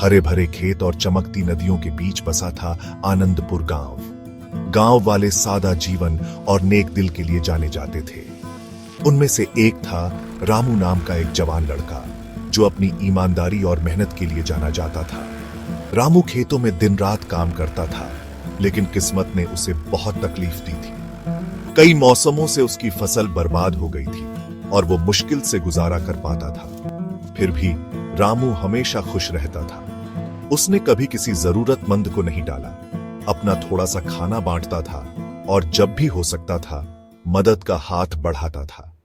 हरे भरे खेत और चमकती नदियों के बीच बसा था आनंदपुर गांव। गांव वाले सादा जीवन और नेक दिल के लिए जाने जाते थे। उनमें से एक था रामू नाम का एक जवान लड़का, जो अपनी ईमानदारी और मेहनत के लिए जाना जाता था। रामू खेतों में दिन रात काम करता था, लेकिन किस्मत ने उसे बहुत तकलीफ दी थी। कई मौसमों से उसकी फसल बर्बाद हो गई थी और वो मुश्किल से गुजारा कर पाता था। फिर भी रामू हमेशा खुश रहता था। उसने कभी किसी जरूरतमंद को नहीं टाला, अपना थोड़ा सा खाना बांटता था और जब भी हो सकता था मदद का हाथ बढ़ाता था।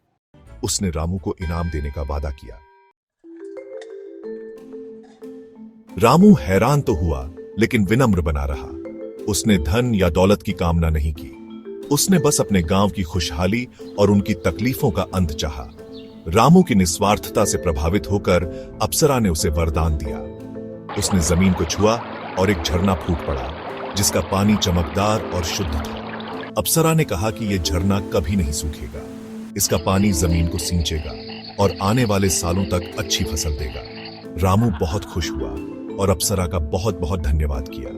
उसने रामू को इनाम देने का वादा किया। रामू हैरान तो हुआ, लेकिन विनम्र बना रहा। उसने धन या दौलत की कामना नहीं की। उसने बस अपने गांव की खुशहाली और उनकी तकलीफों का अंत चाहा। रामू की निस्वार्थता से प्रभावित होकर अप्सरा ने उसे वरदान दिया। उसने जमीन को छुआ और एक झरना फूट पड़ा, जिसका पानी चमकदार और शुद्ध था। अप्सरा ने कहा कि यह झरना कभी नहीं सूखेगा। इसका पानी जमीन को सींचेगा और आने वाले सालों तक अच्छी फसल देगा। रामू बहुत खुश हुआ और अप्सरा का बहुत बहुत धन्यवाद किया।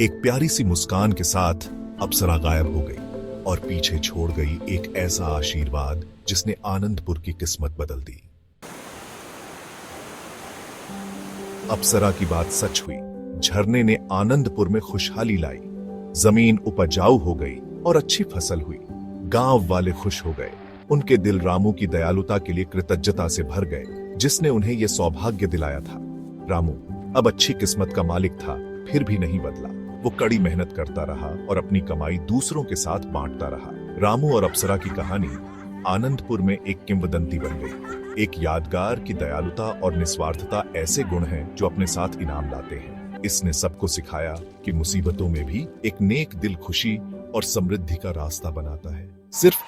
एक प्यारी सी मुस्कान के साथ अप्सरा गायब हो गई और पीछे छोड़ गई एक ऐसा आशीर्वाद जिसने आनंदपुर की किस्मत बदल दी। अप्सरा की बात सच हुई। झरने ने आनंदपुर में खुशहाली लाई। जमीन उपजाऊ हो गई और अच्छी फसल हुई। गांव वाले खुश हो गए। उनके दिल रामू की दयालुता के लिए कृतज्ञता से भर गए, जिसने उन्हें यह सौभाग्य दिलाया था। रामू अब अच्छी किस्मत का मालिक था, फिर भी नहीं बदला। वो कड़ी मेहनत करता रहा और अपनी कमाई दूसरों के साथ बांटता रहा। रामू और अप्सरा की कहानी आनंदपुर में एक किंवदंती बन गई। एक यादगार की दयालुता और निस्वार्थता ऐसे गुण हैं जो अपने साथ इनाम लाते हैं। इसने सबको सिखाया कि मुसीबतों में भी एक नेक दिल खुशी और समृद्धि का रास्ता बनाता है। सिर्फ